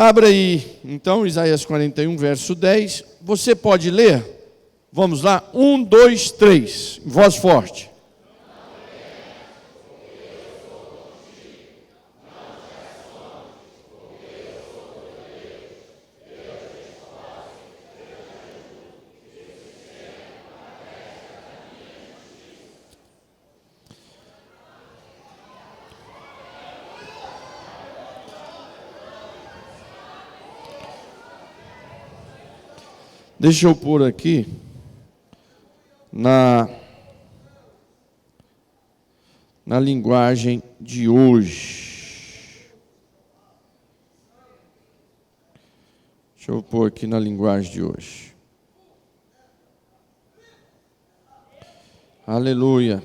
Abra aí, então, Isaías 41, verso 10. Você pode ler? Vamos lá? 1, 2, 3. Em voz forte. Deixa eu pôr aqui na linguagem de hoje. Deixa eu pôr aqui na linguagem de hoje. Aleluia.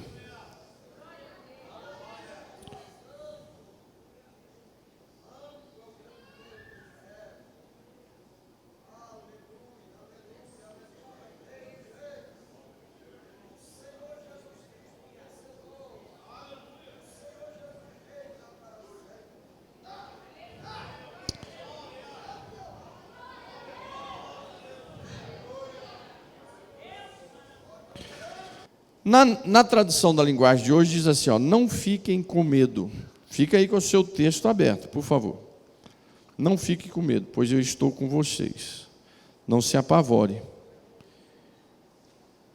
Na tradução da linguagem de hoje diz assim, ó, não fiquem com medo. Fica aí com o seu texto aberto, por favor. Não fique com medo, pois eu estou com vocês. Não se apavore.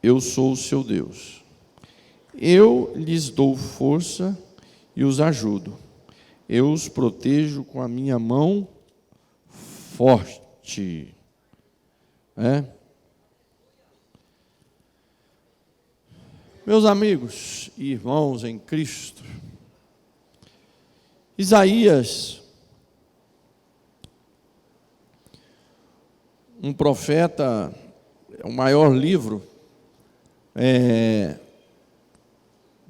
Eu sou o seu Deus. Eu lhes dou força e os ajudo. Eu os protejo com a minha mão forte. Meus amigos e irmãos em Cristo, Isaías, um profeta, é o maior livro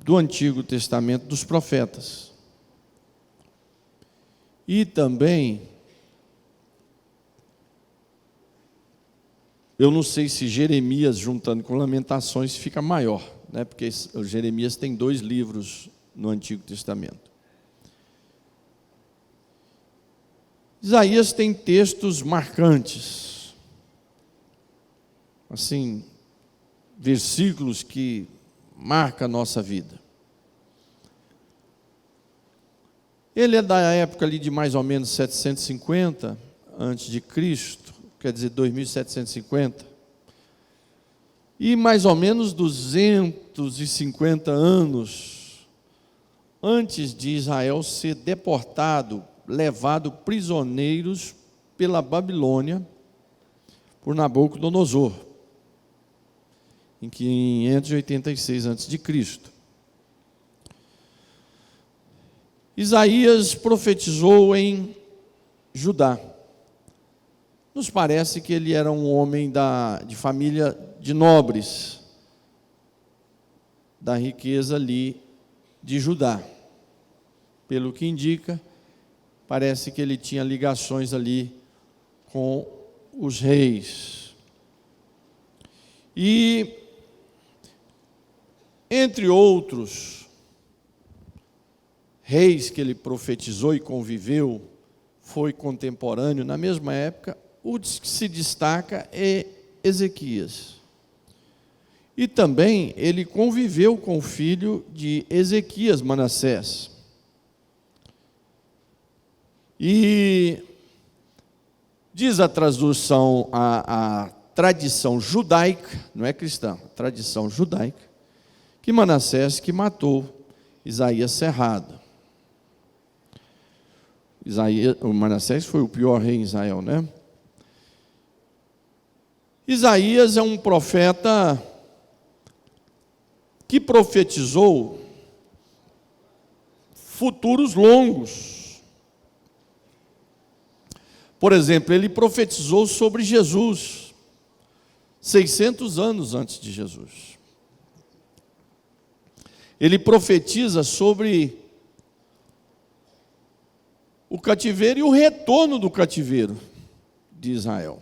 do Antigo Testamento dos profetas. E também, eu não sei se Jeremias, juntando com Lamentações, fica maior, né? Porque o Jeremias tem 2 livros no Antigo Testamento. Isaías tem textos marcantes, assim, versículos que marcam a nossa vida. Ele é da época ali de mais ou menos 750 antes de Cristo, quer dizer 2750. E mais ou menos 250 anos antes de Israel ser deportado, levado prisioneiros pela Babilônia por Nabucodonosor, em 586 a.C. Isaías profetizou em Judá. Nos parece que ele era um homem de família de nobres, da riqueza ali de Judá. Pelo que indica, parece que ele tinha ligações ali com os reis. E, entre outros reis que ele profetizou e conviveu, foi contemporâneo, na mesma época, o que se destaca é Ezequias. E também ele conviveu com o filho de Ezequias, Manassés. E diz a tradução, a tradição judaica, não é cristã, a tradição judaica, que Manassés que matou Isaías cerrado. O Manassés foi o pior rei em Israel, né? Isaías é um profeta que profetizou futuros longos. Por exemplo, ele profetizou sobre Jesus, 600 anos antes de Jesus. Ele profetiza sobre o cativeiro e o retorno do cativeiro de Israel.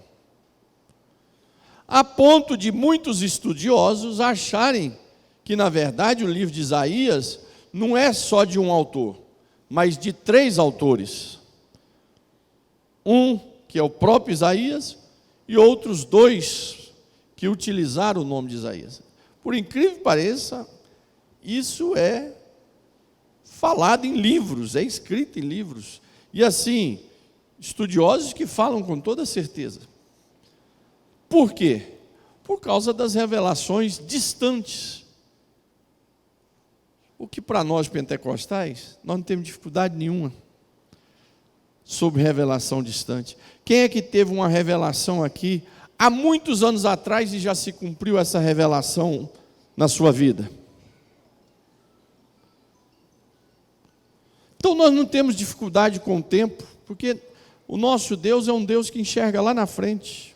A ponto de muitos estudiosos acharem que, na verdade, o livro de Isaías não é só de um autor, mas de 3 autores. Um que é o próprio Isaías e outros dois que utilizaram o nome de Isaías. Por incrível que pareça, isso é falado em livros, é escrito em livros. E assim, estudiosos que falam com toda certeza. Por quê? Por causa das revelações distantes. O que para nós pentecostais, nós não temos dificuldade nenhuma sobre revelação distante. Quem é que teve uma revelação aqui há muitos anos atrás e já se cumpriu essa revelação na sua vida? Então nós não temos dificuldade com o tempo, porque o nosso Deus é um Deus que enxerga lá na frente.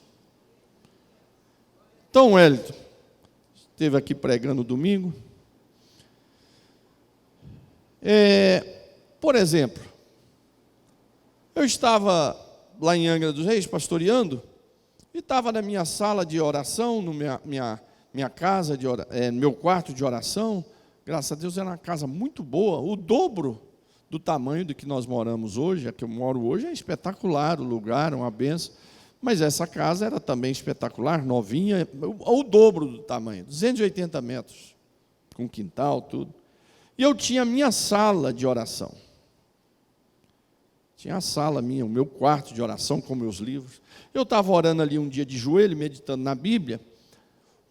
Então, Wellington, esteve aqui pregando domingo. Por exemplo, eu estava lá em Angra dos Reis, pastoreando, e estava na minha sala de oração, no minha casa, meu quarto de oração. Graças a Deus era uma casa muito boa, o dobro do tamanho do que nós moramos hoje. A que eu moro hoje é espetacular, o lugar, uma benção. Mas essa casa era também espetacular, novinha, o dobro do tamanho, 280 metros, com quintal, tudo. E eu tinha a minha sala de oração. Tinha a sala minha, o meu quarto de oração com meus livros. Eu estava orando ali um dia de joelho, meditando na Bíblia.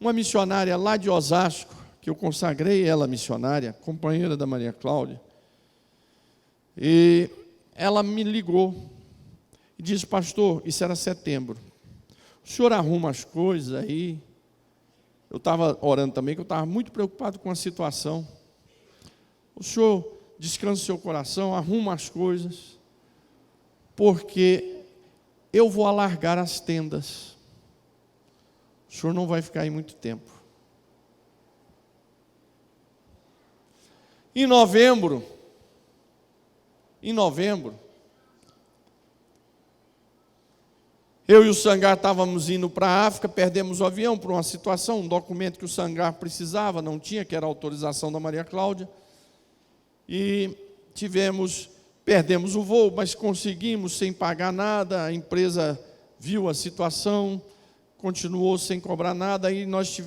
Uma missionária lá de Osasco, que eu consagrei ela missionária, companheira da Maria Cláudia. E ela me ligou e disse: pastor, isso era setembro, o senhor arruma as coisas aí? Eu estava orando também, que eu estava muito preocupado com a situação. O senhor descansa o seu coração, arruma as coisas, porque eu vou alargar as tendas. O senhor não vai ficar aí muito tempo. Em novembro, eu e o Sangar estávamos indo para a África, perdemos o avião por uma situação, um documento que o Sangar precisava, não tinha, que era a autorização da Maria Cláudia. E perdemos o voo, mas conseguimos sem pagar nada. A empresa viu a situação, continuou sem cobrar nada. Aí nós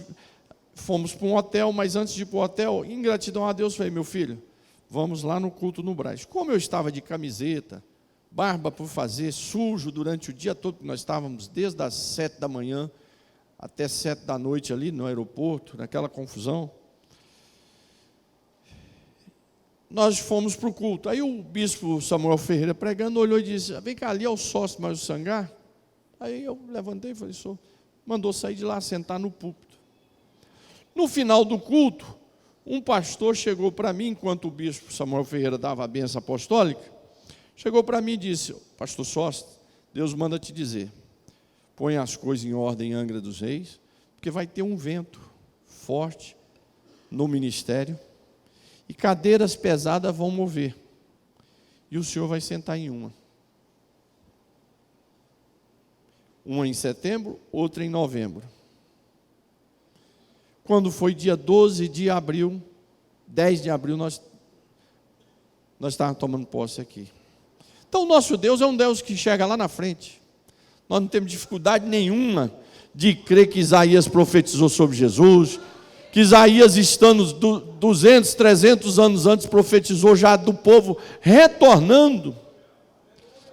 fomos para um hotel, mas antes de ir para o hotel, em gratidão a Deus, falei: meu filho, vamos lá no culto no Brás. Como eu estava de camiseta, barba por fazer, sujo durante o dia todo, nós estávamos desde as 7 da manhã até 7 da noite ali no aeroporto, naquela confusão. Nós fomos para o culto. Aí o bispo Samuel Ferreira pregando, olhou e disse: vem cá, ali é o sócio, mas o Sangar. Aí eu levantei e falei: sou. Mandou sair de lá, sentar no púlpito. No final do culto, um pastor chegou para mim, enquanto o bispo Samuel Ferreira dava a bênção apostólica, chegou para mim e disse: pastor Sócio, Deus manda te dizer, põe as coisas em ordem em Angra dos Reis, porque vai ter um vento forte no ministério, e cadeiras pesadas vão mover, e o senhor vai sentar em uma em setembro, outra em novembro. Quando foi dia 12 de abril, 10 de abril, nós estávamos tomando posse aqui. Então o nosso Deus é um Deus que chega lá na frente. Nós não temos dificuldade nenhuma de crer que Isaías profetizou sobre Jesus, que Isaías, estando 200, 300 anos antes, profetizou já do povo retornando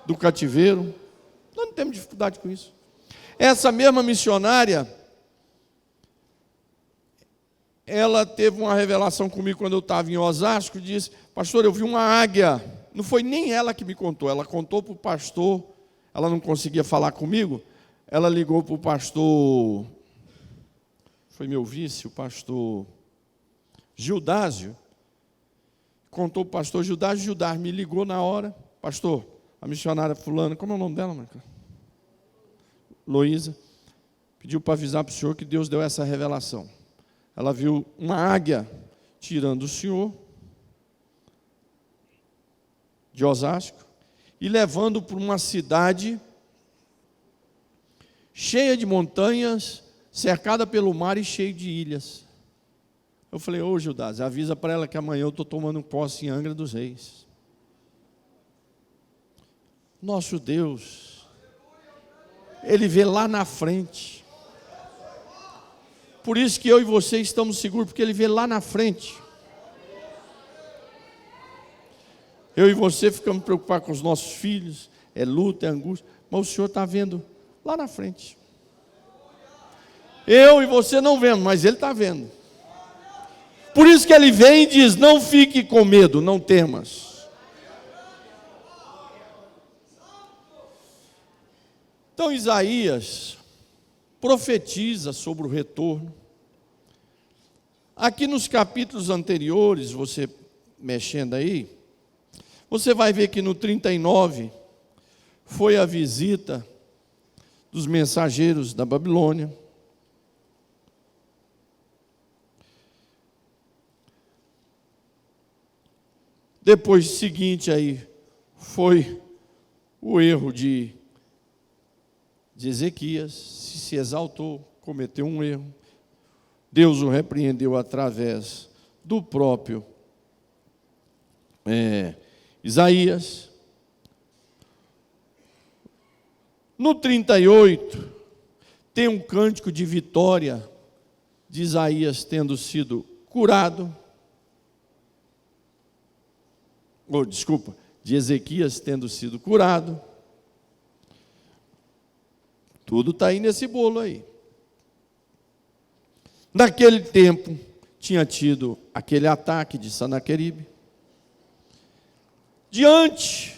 do cativeiro. Nós não temos dificuldade com isso. Essa mesma missionária, ela teve uma revelação comigo quando eu estava em Osasco, disse: pastor, eu vi uma águia. Não foi nem ela que me contou, ela contou para o pastor, ela não conseguia falar comigo, ela ligou para o pastor, foi meu vice, o pastor Gildásio, contou para o pastor Gildásio, Gildásio me ligou na hora: pastor, a missionária fulana, como é o nome dela, Marca? Luísa, pediu para avisar para o senhor que Deus deu essa revelação. Ela viu uma águia tirando o senhor de Osasco e levando para uma cidade cheia de montanhas, cercada pelo mar e cheia de ilhas. Eu falei: ô Gildásio, avisa para ela que amanhã eu estou tomando posse em Angra dos Reis. Nosso Deus Ele vê lá na frente. Por isso que eu e você estamos seguros, porque Ele vê lá na frente. Eu e você ficamos preocupados com os nossos filhos, é luta, é angústia, mas o Senhor está vendo lá na frente. Eu e você não vemos, mas Ele está vendo. Por isso que Ele vem e diz: não fique com medo, não temas. Então Isaías profetiza sobre o retorno. Aqui nos capítulos anteriores, você mexendo aí, você vai ver que no 39 foi a visita dos mensageiros da Babilônia. Depois seguinte aí foi o erro de Ezequias, se exaltou, cometeu um erro. Deus o repreendeu através do próprio Isaías. No 38, tem um cântico de vitória de Isaías tendo sido curado. De Ezequias tendo sido curado. Tudo está aí nesse bolo aí. Naquele tempo, tinha tido aquele ataque de Sanaqueribe. Diante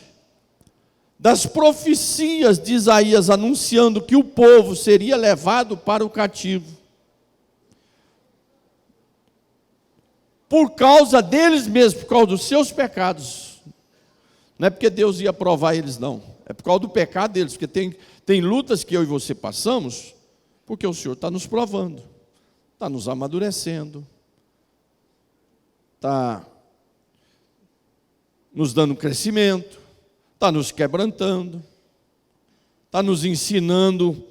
das profecias de Isaías anunciando que o povo seria levado para o cativo, por causa deles mesmos, por causa dos seus pecados. Não é porque Deus ia provar eles, não. É por causa do pecado deles, porque tem lutas que eu e você passamos, porque o Senhor está nos provando, está nos amadurecendo, está nos dando crescimento, está nos quebrantando, está nos ensinando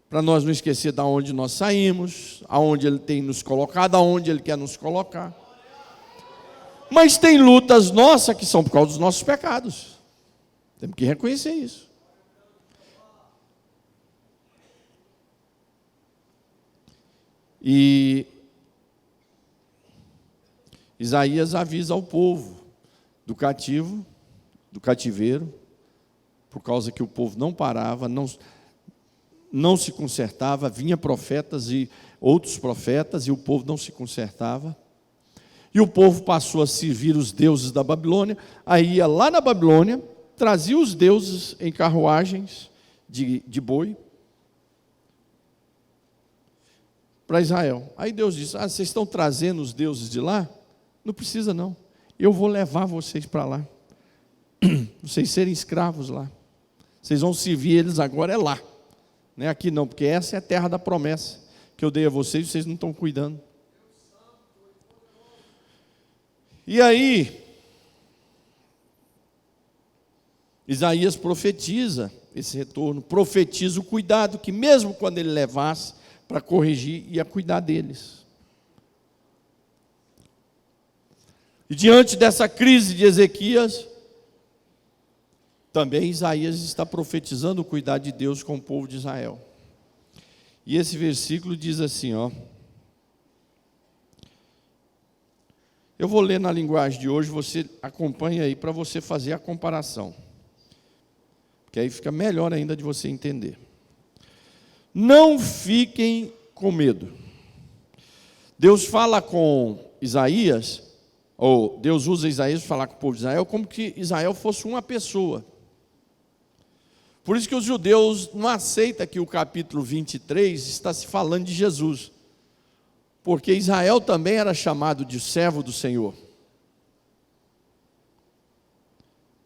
para nós não esquecer de onde nós saímos, aonde Ele tem nos colocado, aonde Ele quer nos colocar. Mas tem lutas nossas que são por causa dos nossos pecados. Temos que reconhecer isso. E Isaías avisa ao povo do cativeiro, por causa que o povo não parava, não se consertava, vinha profetas e outros profetas, e o povo não se consertava. E o povo passou a servir os deuses da Babilônia. Aí ia lá na Babilônia, trazia os deuses em carruagens de boi para Israel. Aí Deus disse: vocês estão trazendo os deuses de lá? Não precisa não, eu vou levar vocês para lá, vocês serem escravos lá, vocês vão servir eles agora, é lá, não é aqui não, porque essa é a terra da promessa, que eu dei a vocês não estão cuidando. E aí, Isaías profetiza esse retorno, profetiza o cuidado, que mesmo quando ele levasse para corrigir, ia cuidar deles. E diante dessa crise de Ezequias, também Isaías está profetizando o cuidado de Deus com o povo de Israel. E esse versículo diz assim, eu vou ler na linguagem de hoje, você acompanha aí para você fazer a comparação. Porque aí fica melhor ainda de você entender. Não fiquem com medo. Deus fala com Isaías, ou Deus usa Isaías para falar com o povo de Israel, como que Israel fosse uma pessoa. Por isso que os judeus não aceitam que o capítulo 23 está se falando de Jesus. Porque Israel também era chamado de servo do Senhor.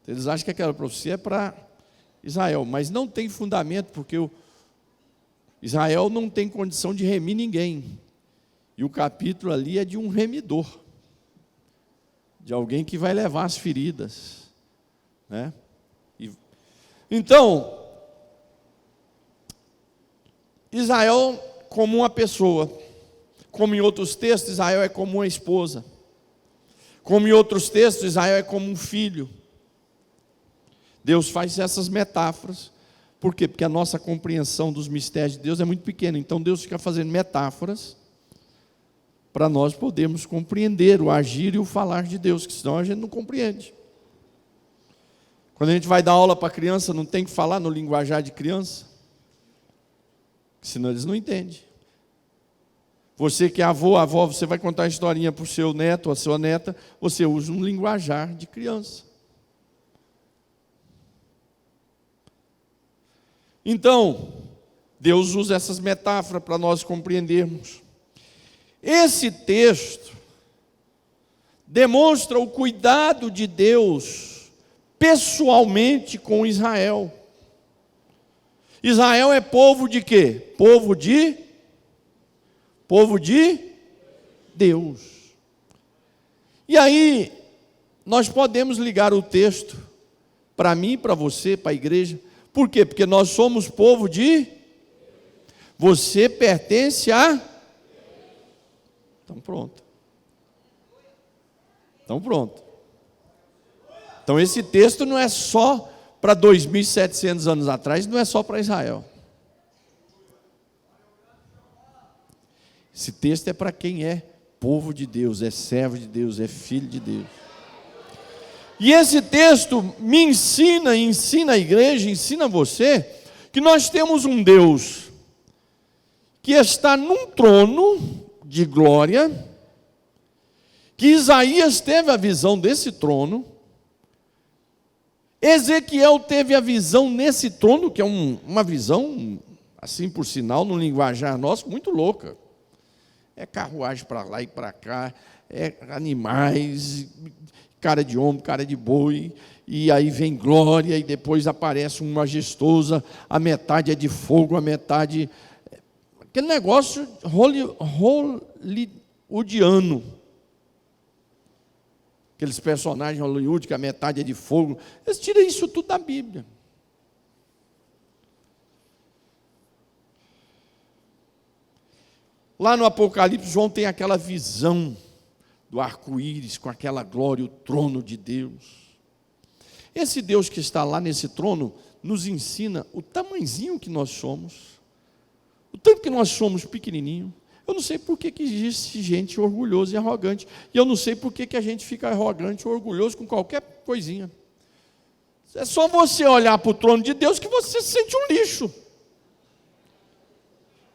Eles acham que aquela profecia é para Israel, mas não tem fundamento, porque Israel não tem condição de remir ninguém. E o capítulo ali é de um remidor, de alguém que vai levar as feridas, né? Então, Israel como uma pessoa, como em outros textos, Israel é como uma esposa, como em outros textos, Israel é como um filho. Deus faz essas metáforas Por quê? Porque a nossa compreensão dos mistérios de Deus é muito pequena. Então Deus fica fazendo metáforas para nós podermos compreender o agir e o falar de Deus, que senão a gente não compreende. Quando a gente vai dar aula para criança, não tem que falar no linguajar de criança, senão eles não entendem. Você que é avó, você vai contar uma historinha para o seu neto ou a sua neta, você usa um linguajar de criança. Então, Deus usa essas metáforas para nós compreendermos. Esse texto demonstra o cuidado de Deus pessoalmente com Israel. Israel é povo de quê? Povo de Deus. E aí, nós podemos ligar o texto para mim, para você, para a igreja. Por quê? Porque nós somos povo de... Você pertence a... Então pronto. Então esse texto não é só para 2.700 anos atrás, não é só para Israel. Esse texto é para quem é povo de Deus, é servo de Deus, é filho de Deus. E esse texto me ensina a igreja, ensina você, que nós temos um Deus que está num trono de glória, que Isaías teve a visão desse trono, Ezequiel teve a visão nesse trono, que é uma visão, assim por sinal, no linguajar nosso, muito louca. É carruagem para lá e para cá, é animais, cara de homem, cara de boi, e aí vem glória, e depois aparece um majestoso, a metade é de fogo, a metade... Aquele negócio hollywoodiano. Aqueles personagens Hollywood, que a metade é de fogo. Eles tiram isso tudo da Bíblia. Lá no Apocalipse, João tem aquela visão do arco-íris, com aquela glória, o trono de Deus. Esse Deus que está lá nesse trono, nos ensina o tamanhozinho que nós somos, o tanto que nós somos pequenininho. Eu não sei por que existe gente orgulhosa e arrogante. E eu não sei por que a gente fica arrogante ou orgulhoso com qualquer coisinha. É só você olhar para o trono de Deus que você se sente um lixo.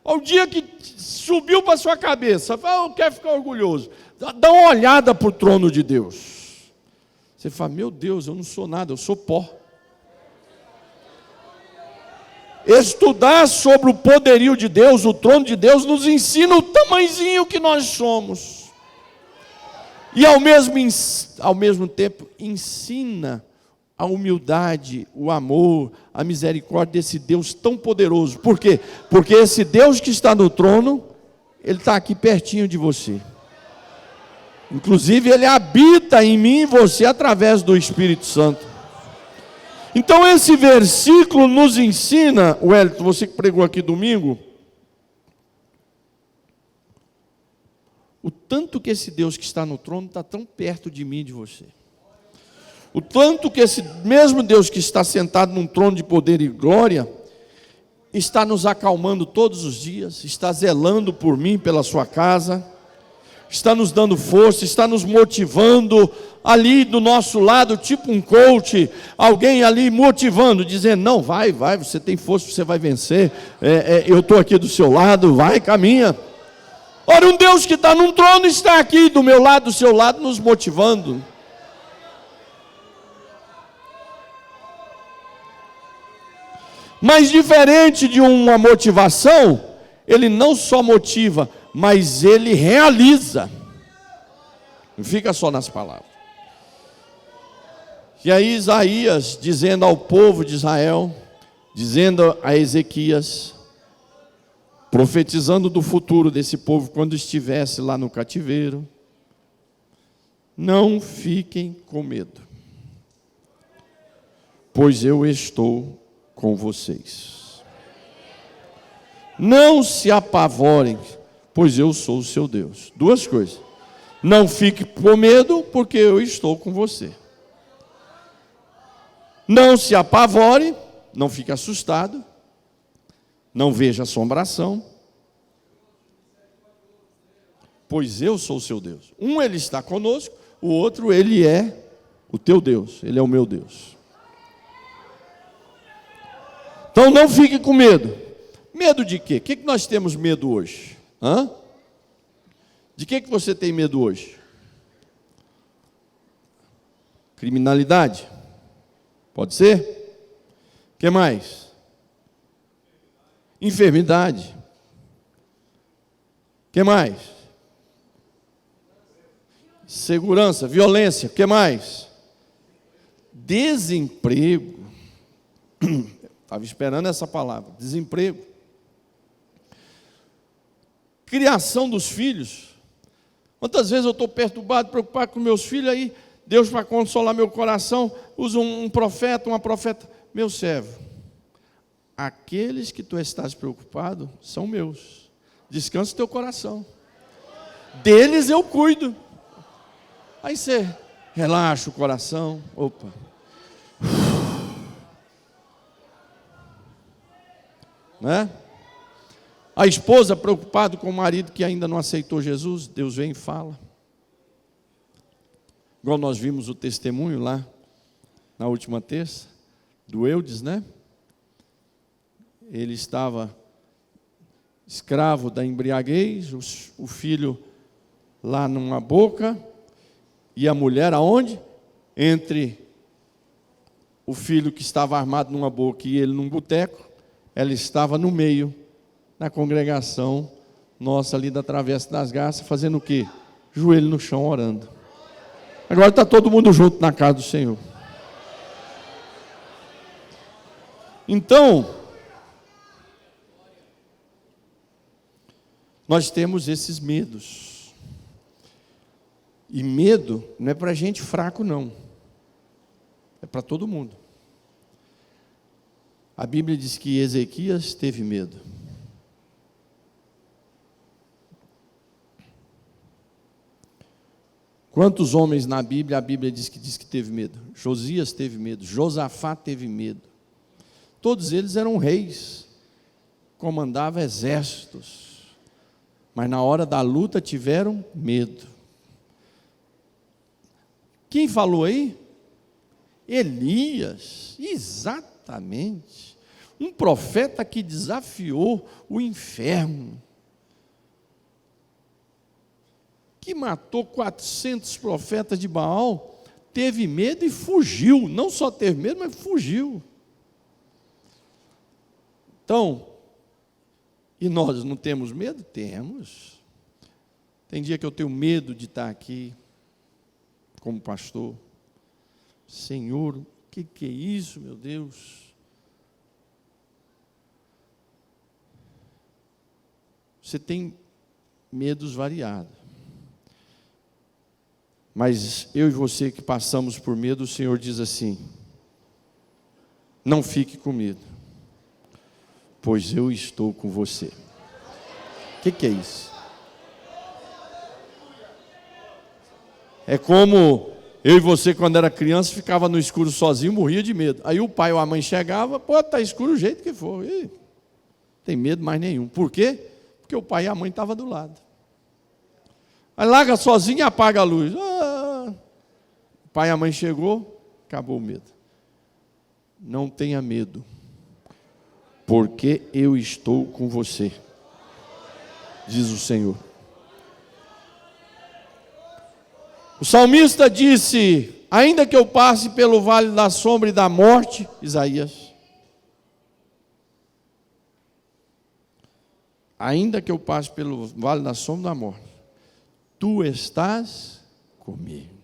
Ao dia que subiu para a sua cabeça, fala, eu quero ficar orgulhoso. Dá uma olhada para o trono de Deus. Você fala, meu Deus, eu não sou nada, eu sou pó. Estudar sobre o poderio de Deus, o trono de Deus, nos ensina o tamanhozinho que nós somos. E ao mesmo tempo, ensina a humildade, o amor, a misericórdia desse Deus tão poderoso. Por quê? Porque esse Deus que está no trono, Ele está aqui pertinho de você. Inclusive, Ele habita em mim e você através do Espírito Santo. Então esse versículo nos ensina, Wellington, você que pregou aqui domingo, o tanto que esse Deus que está no trono está tão perto de mim e de você. O tanto que esse mesmo Deus que está sentado num trono de poder e glória, está nos acalmando todos os dias, está zelando por mim, pela sua casa, está nos dando força, está nos motivando ali do nosso lado, tipo um coach, alguém ali motivando, dizendo, não, vai, você tem força, você vai vencer, eu estou aqui do seu lado, vai, caminha. Ora, um Deus que está num trono está aqui do meu lado, do seu lado, nos motivando. Mas diferente de uma motivação, Ele não só motiva, mas Ele realiza. Não fica só nas palavras. E aí Isaías, dizendo ao povo de Israel, dizendo a Ezequias, profetizando do futuro desse povo quando estivesse lá no cativeiro, não fiquem com medo, pois eu estou com vocês. Não se apavorem, pois eu sou o seu Deus. Duas coisas. Não fique com medo, porque eu estou com você. Não se apavore, não fique assustado, não veja assombração, pois eu sou o seu Deus. Um, ele está conosco, o outro, ele é o teu Deus, ele é o meu Deus. Então não fique com medo. Medo de quê? O que nós temos medo hoje? De que você tem medo hoje? Criminalidade? Pode ser? O que mais? Enfermidade. O que mais? Segurança, violência. O que mais? Desemprego. Estava esperando essa palavra. Desemprego. Criação dos filhos. Quantas vezes eu estou perturbado, preocupado com meus filhos, aí Deus, para consolar meu coração, usa um profeta, uma profeta. Meu servo, aqueles que tu estás preocupado são meus. Descansa o teu coração. Deles eu cuido. Aí você relaxa o coração. Opa. Né? A esposa preocupada com o marido que ainda não aceitou Jesus, Deus vem e fala. Igual nós vimos o testemunho lá na última terça, do Eudes, né? Ele estava escravo da embriaguez, o filho lá numa boca, e a mulher aonde? Entre o filho que estava armado numa boca e ele num boteco, ela estava no meio da congregação nossa ali da Travessa das Garças, fazendo o quê? Joelho no chão, orando. Agora está todo mundo junto na casa do Senhor. Então, nós temos esses medos. E medo não é para gente fraco, não. É para todo mundo. A Bíblia diz que Ezequias teve medo. Quantos homens na Bíblia, a Bíblia diz que teve medo? Josias teve medo, Josafá teve medo. Todos eles eram reis, comandavam exércitos, mas na hora da luta tiveram medo. Quem falou aí? Elias, exatamente. Um profeta que desafiou o inferno. Que matou 400 profetas de Baal, teve medo e fugiu. Não só teve medo, mas fugiu. Então, e nós não temos medo? Temos. Tem dia que eu tenho medo de estar aqui, como pastor. Senhor, o que é isso, meu Deus? Você tem medos variados. Mas eu e você que passamos por medo, o Senhor diz assim: não fique com medo, pois eu estou com você. O que é isso? É como eu e você, quando era criança, ficava no escuro sozinho, morria de medo. Aí o pai ou a mãe chegava, pô, está escuro o jeito que for. Ih, tem medo mais nenhum. Por quê? Porque o pai e a mãe estavam do lado. Aí larga sozinho e apaga a luz. O pai e a mãe chegou, acabou o medo. Não tenha medo, porque eu estou com você, diz o Senhor. O salmista disse: ainda que eu passe pelo vale da sombra e da morte, Isaías, ainda que eu passe pelo vale da sombra e da morte, tu estás comigo.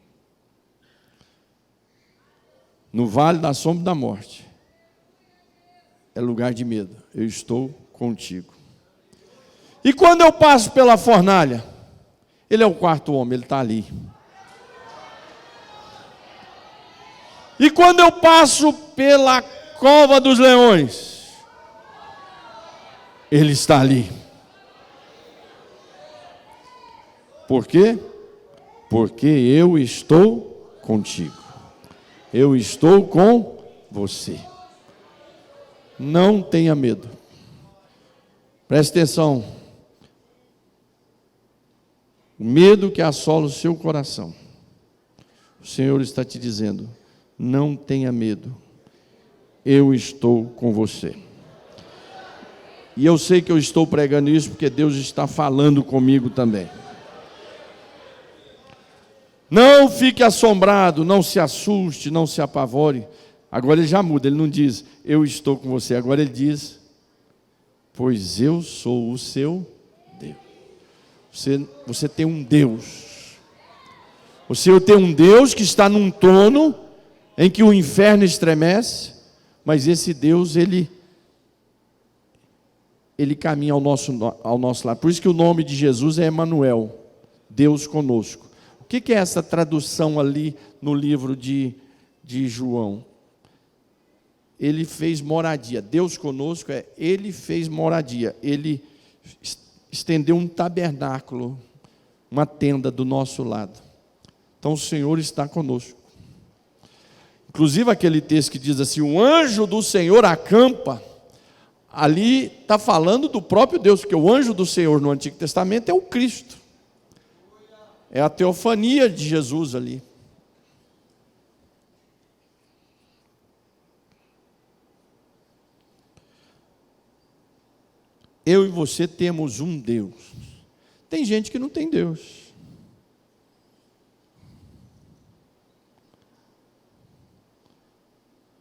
No vale da sombra e da morte é lugar de medo. Eu estou contigo. E quando eu passo pela fornalha, ele é o quarto homem, ele está ali. E quando eu passo pela cova dos leões, ele está ali. Por quê? Porque eu estou contigo. Eu estou com você. Não tenha medo. Preste atenção. O medo que assola o seu coração. O Senhor está te dizendo: não tenha medo. Eu estou com você. E eu sei que eu estou pregando isso porque Deus está falando comigo também. Não fique assombrado, não se assuste, não se apavore. Agora ele já muda, ele não diz, eu estou com você. Agora ele diz, pois eu sou o seu Deus. Você tem um Deus. Você tem um Deus que está num trono em que o inferno estremece, mas esse Deus, ele caminha ao nosso lado. Por isso que o nome de Jesus é Emanuel, Deus conosco. O que é essa tradução ali no livro de João? Ele fez moradia. Deus conosco ele fez moradia. Ele estendeu um tabernáculo, uma tenda do nosso lado. Então o Senhor está conosco. Inclusive aquele texto que diz assim, o anjo do Senhor acampa. Ali está falando do próprio Deus, porque o anjo do Senhor no Antigo Testamento é o Cristo. É a teofania de Jesus ali. Eu e você temos um Deus. Tem gente que não tem Deus.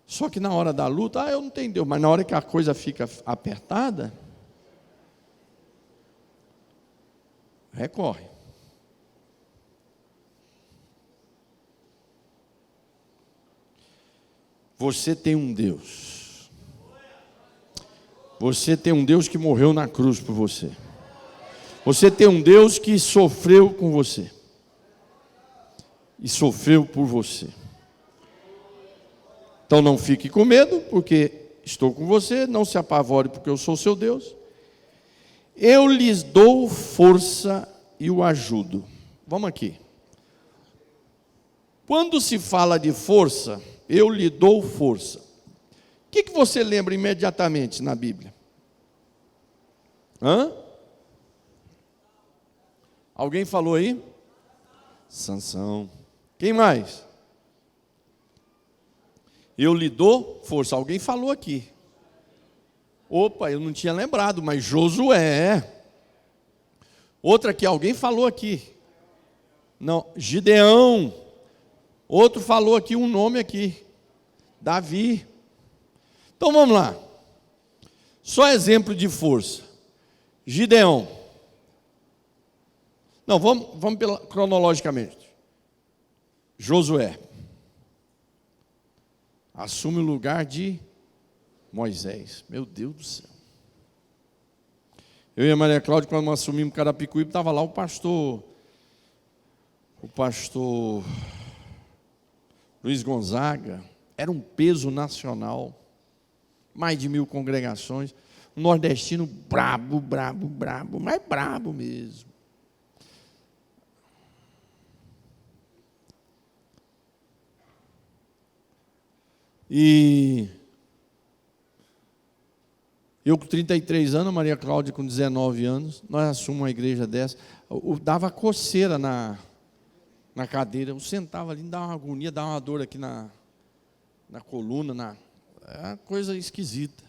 Só que na hora da luta, eu não tenho Deus, mas na hora que a coisa fica apertada, recorre. Você tem um Deus. Você tem um Deus que morreu na cruz por você. Você tem um Deus que sofreu com você. E sofreu por você. Então não fique com medo, porque estou com você. Não se apavore, porque eu sou seu Deus. Eu lhes dou força e o ajudo. Vamos aqui. Quando se fala de força, eu lhe dou força. O que você lembra imediatamente na Bíblia? Alguém falou aí? Sansão. Quem mais? Eu lhe dou força. Alguém falou aqui. Opa, eu não tinha lembrado, mas Josué. Outra que alguém falou aqui. Não, Gideão. Outro falou aqui um nome aqui. Davi. Então vamos lá. Só exemplo de força. Gideão. Não, vamos cronologicamente. Josué. Assume o lugar de Moisés. Meu Deus do céu. Eu e a Maria Cláudia, quando assumimos Carapicuíba, estava lá o pastor Luiz Gonzaga. Era um peso nacional. Mais de 1000 congregações. Um nordestino brabo, mas brabo mesmo. E eu com 33 anos, a Maria Cláudia com 19 anos, nós assumimos uma igreja dessa. Dava coceira na cadeira, eu sentava ali, dava uma agonia, dava uma dor aqui na coluna, é uma coisa esquisita.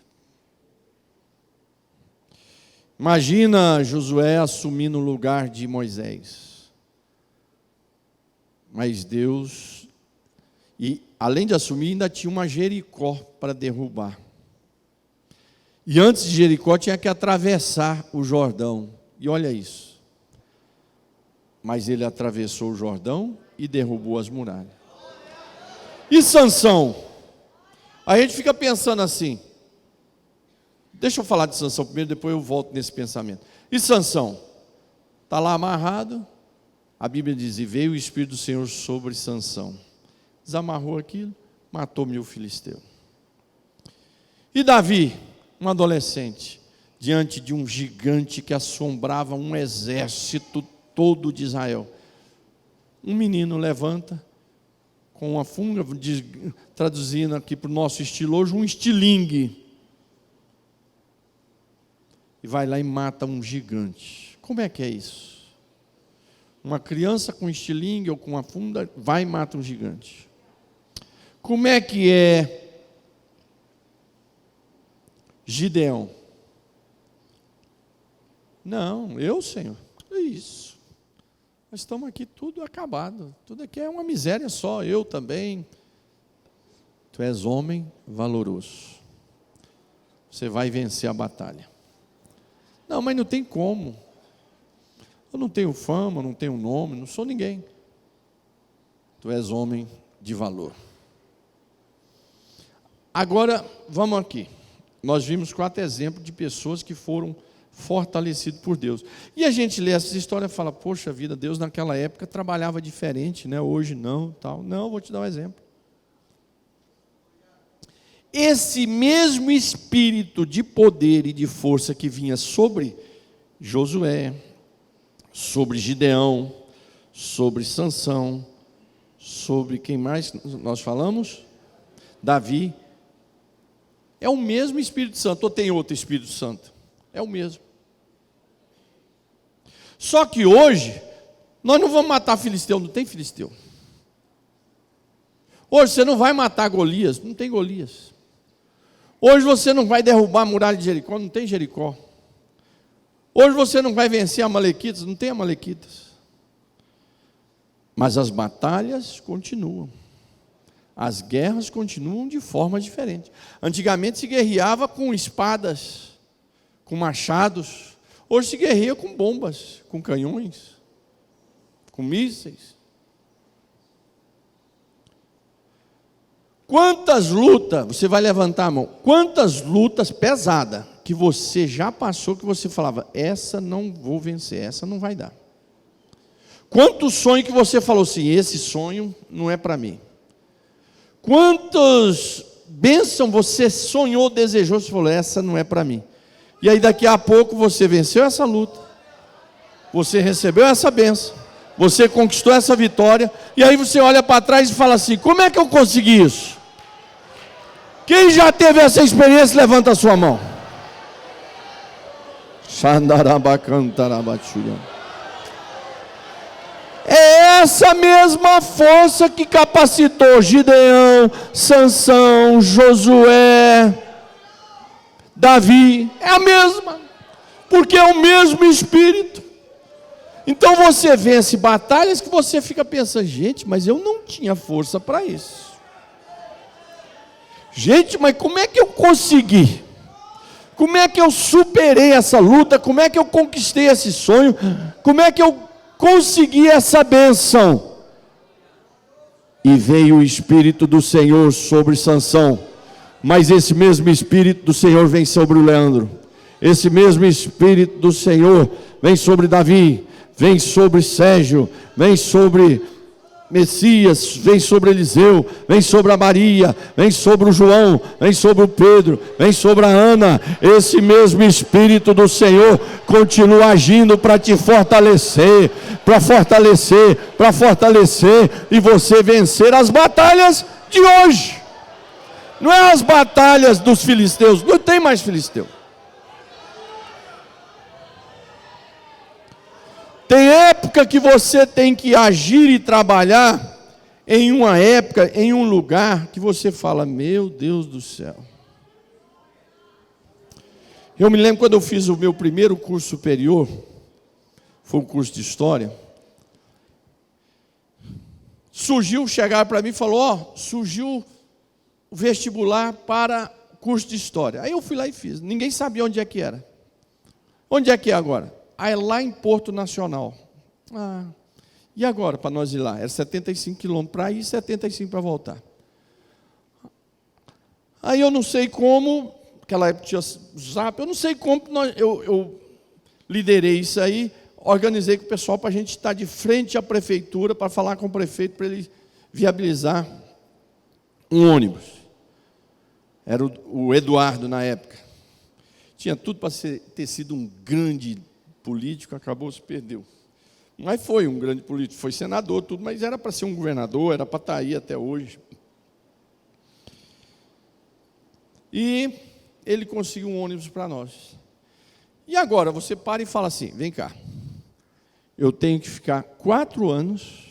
Imagina Josué assumindo o lugar de Moisés. Mas Deus, e além de assumir, ainda tinha uma Jericó para derrubar. E antes de Jericó tinha que atravessar o Jordão. E olha isso. Mas ele atravessou o Jordão e derrubou as muralhas. E Sansão? A gente fica pensando assim. Deixa eu falar de Sansão primeiro, depois eu volto nesse pensamento. E Sansão? Está lá amarrado. A Bíblia diz, e veio o Espírito do Senhor sobre Sansão. Desamarrou aquilo, matou 1000 filisteus. E Davi, um adolescente, diante de um gigante que assombrava um exército todo de Israel. Um menino levanta com uma funga, traduzindo aqui para o nosso estilo hoje, um estilingue. e vai lá e mata um gigante. Como é que é isso? Uma criança com estilingue ou com uma funda vai e mata um gigante. Como é que é Gideão? Não, Senhor, é isso. Nós estamos aqui tudo acabado. Tudo aqui é uma miséria só, eu também. Tu és homem valoroso. Você vai vencer a batalha. Não, mas não tem como. Eu não tenho fama, não tenho nome, não sou ninguém. Tu és homem de valor. Agora, vamos aqui. Nós vimos 4 exemplos de pessoas que foram fortalecidas por Deus. E a gente lê essa história e fala, poxa vida, Deus naquela época trabalhava diferente, né? Hoje não, tal. Não, vou te dar um exemplo. Esse mesmo espírito de poder e de força que vinha sobre Josué, sobre Gideão, sobre Sansão, sobre quem mais nós falamos? Davi. É o mesmo Espírito Santo, ou tem outro Espírito Santo? É o mesmo. Só que hoje, nós não vamos matar filisteu, não tem filisteu. Hoje você não vai matar Golias, não tem Golias. Hoje você não vai derrubar a muralha de Jericó, não tem Jericó. Hoje você não vai vencer Amalequitas, não tem Amalequitas. Mas as batalhas continuam. As guerras continuam de forma diferente. Antigamente se guerreava com espadas, com machados. Hoje se guerreia com bombas, com canhões, com mísseis. Quantas lutas, você vai levantar a mão, quantas lutas pesadas que você já passou, que você falava, essa não vou vencer, essa não vai dar. Quantos sonhos que você falou assim, esse sonho não é para mim. Quantas bênçãos você sonhou, desejou, você falou, essa não é para mim. E aí daqui a pouco você venceu essa luta, você recebeu essa bênção, você conquistou essa vitória, e aí você olha para trás e fala assim, como é que eu consegui isso? Quem já teve essa experiência, levanta a sua mão. É essa mesma força que capacitou Gideão, Sansão, Josué, Davi, é a mesma, porque é o mesmo Espírito. Então você vence batalhas que você fica pensando, gente, mas eu não tinha força para isso. Gente, mas como é que eu consegui? Como é que eu superei essa luta? Como é que eu conquistei esse sonho? Como é que eu consegui essa bênção? E veio o Espírito do Senhor sobre Sansão. Mas esse mesmo Espírito do Senhor vem sobre o Leandro. Esse mesmo Espírito do Senhor vem sobre Davi, vem sobre Sérgio, vem sobre Messias, vem sobre Eliseu, vem sobre a Maria, vem sobre o João, vem sobre o Pedro, vem sobre a Ana. Esse mesmo Espírito do Senhor continua agindo para te fortalecer, para fortalecer, para fortalecer, e você vencer as batalhas de hoje. Não é as batalhas dos filisteus, não tem mais filisteu. Tem época que você tem que agir e trabalhar em uma época, em um lugar que você fala, meu Deus do céu. Eu me lembro quando eu fiz o meu primeiro curso superior, foi um curso de História. Chegaram para mim e falou, surgiu o vestibular para curso de História. Aí eu fui lá e fiz, ninguém sabia onde é que era. Onde é que é agora? Aí lá em Porto Nacional. E agora para nós ir lá? Era 75 quilômetros para ir e 75 para voltar. Aí eu não sei como, aquela época tinha Zap, eu não sei como eu liderei isso aí, organizei com o pessoal para a gente estar de frente à prefeitura, para falar com o prefeito, para ele viabilizar um ônibus. Era o Eduardo na época. Tinha tudo para ter sido um grande político, acabou, se perdeu. Mas foi um grande político, foi senador, tudo, mas era para ser um governador, era para estar aí até hoje. E ele conseguiu um ônibus para nós. E agora você para e fala assim, vem cá, eu tenho que ficar 4 anos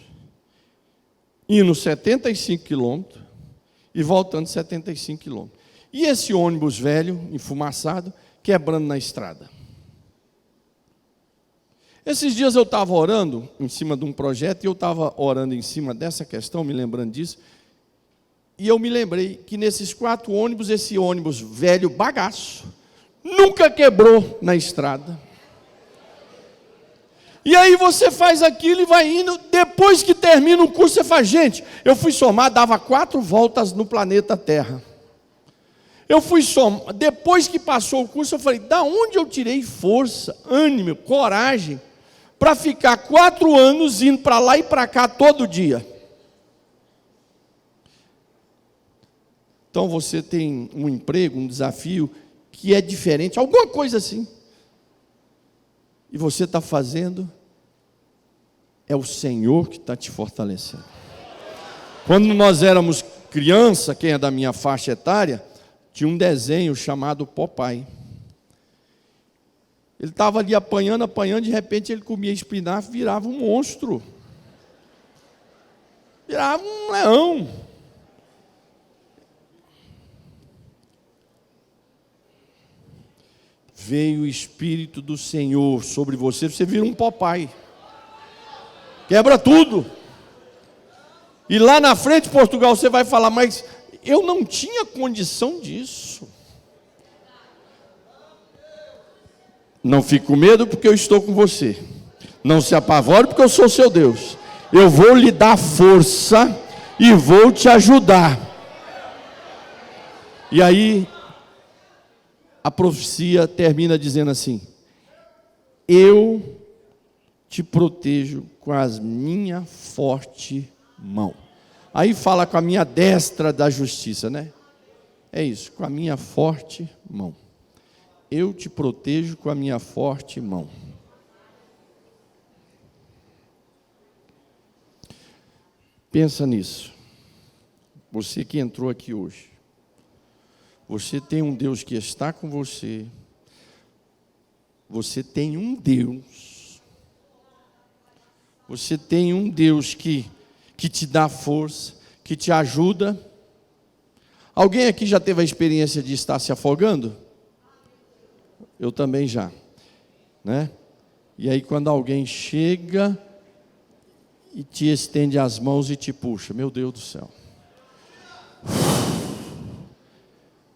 indo 75 quilômetros e voltando 75 quilômetros. E esse ônibus velho, enfumaçado, quebrando na estrada. Esses dias eu estava orando em cima de um projeto, e eu estava orando em cima dessa questão, me lembrando disso, e eu me lembrei que nesses 4 ônibus, esse ônibus velho, bagaço, nunca quebrou na estrada. E aí você faz aquilo e vai indo, depois que termina o curso, você faz, gente, eu fui somar, dava 4 voltas no planeta Terra. Eu fui somar, depois que passou o curso, eu falei, da onde eu tirei força, ânimo, coragem, para ficar 4 anos indo para lá e para cá todo dia? Então você tem um emprego, um desafio que é diferente, alguma coisa assim. E você está fazendo, é o Senhor que está te fortalecendo. Quando nós éramos criança, quem é da minha faixa etária, tinha um desenho chamado Popeye. Ele estava ali apanhando, de repente ele comia espinafre, virava um monstro. Virava um leão. Veio o Espírito do Senhor sobre você, você vira um Popeye. Quebra tudo. E lá na frente, Portugal, você vai falar, mas eu não tinha condição disso. Não fique com medo, porque eu estou com você. Não se apavore, porque eu sou seu Deus. Eu vou lhe dar força e vou te ajudar. E aí, a profecia termina dizendo assim: eu te protejo com as minha forte mão. Aí fala com a minha destra da justiça, né? É isso, com a minha forte mão. Eu te protejo com a minha forte mão. Pensa nisso. Você que entrou aqui hoje. Você tem um Deus que está com você. Você tem um Deus. Você tem um Deus que te dá força, que te ajuda. Alguém aqui já teve a experiência de estar se afogando? Eu também já, né? E aí quando alguém chega e te estende as mãos e te puxa, meu Deus do céu.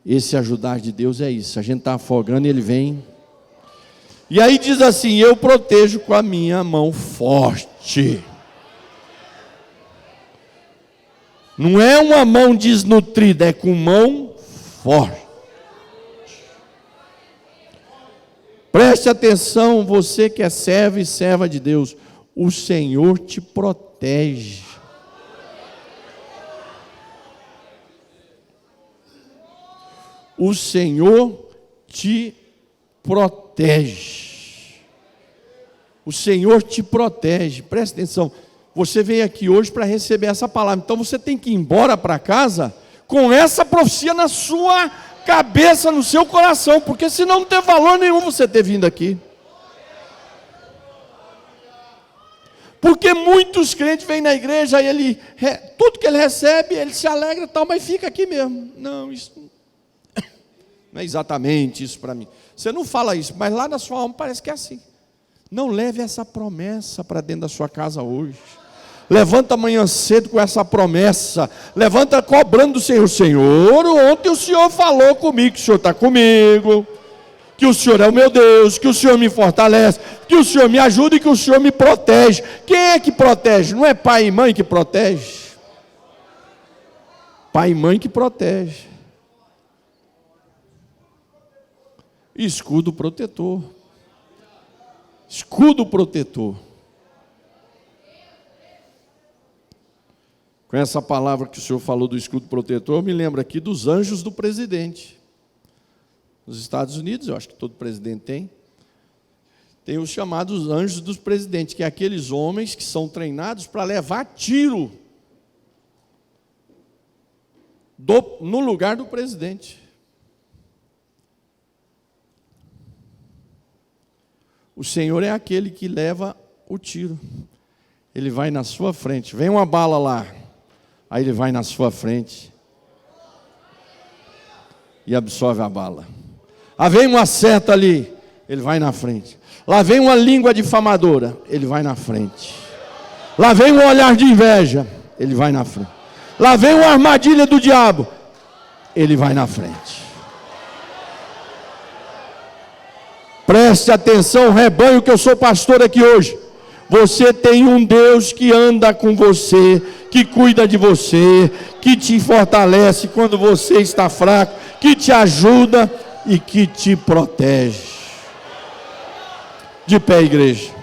Esse ajudar de Deus é isso, a gente está afogando e Ele vem. E aí diz assim, eu protejo com a minha mão forte. Não é uma mão desnutrida, é com mão forte. Preste atenção, você que é servo e serva de Deus, o Senhor te protege. O Senhor te protege. O Senhor te protege. Preste atenção. Você veio aqui hoje para receber essa palavra. Então você tem que ir embora para casa com essa profecia na sua cabeça, no seu coração. Porque senão não tem valor nenhum você ter vindo aqui. Porque muitos crentes vêm na igreja e tudo que ele recebe, ele se alegra e tal, mas fica aqui mesmo. Não, isso não é exatamente isso para mim. Você não fala isso, mas lá na sua alma parece que é assim. Não leve essa promessa para dentro da sua casa hoje. Levanta amanhã cedo com essa promessa. Levanta cobrando do Senhor. Senhor, ontem o Senhor falou comigo, que o Senhor está comigo, que o Senhor é o meu Deus, que o Senhor me fortalece, que o Senhor me ajuda e que o Senhor me protege. Quem é que protege? Não é pai e mãe que protege? Pai e mãe que protege. Escudo protetor. Escudo protetor. Com essa palavra que o Senhor falou do escudo protetor, eu me lembro aqui dos anjos do presidente. Nos Estados Unidos, eu acho que todo presidente tem os chamados anjos dos presidentes, que é aqueles homens que são treinados para levar tiro no lugar do presidente. O Senhor é aquele que leva o tiro. Ele vai na sua frente. Vem uma bala lá. Aí ele vai na sua frente e absorve a bala. Lá vem uma seta ali. Ele vai na frente. Lá vem uma língua difamadora. Ele vai na frente. Lá vem um olhar de inveja. Ele vai na frente. Lá vem uma armadilha do diabo. Ele vai na frente. Preste atenção, rebanho, que eu sou pastor aqui hoje. Você tem um Deus que anda com você, que cuida de você, que te fortalece quando você está fraco, que te ajuda e que te protege. De pé, igreja.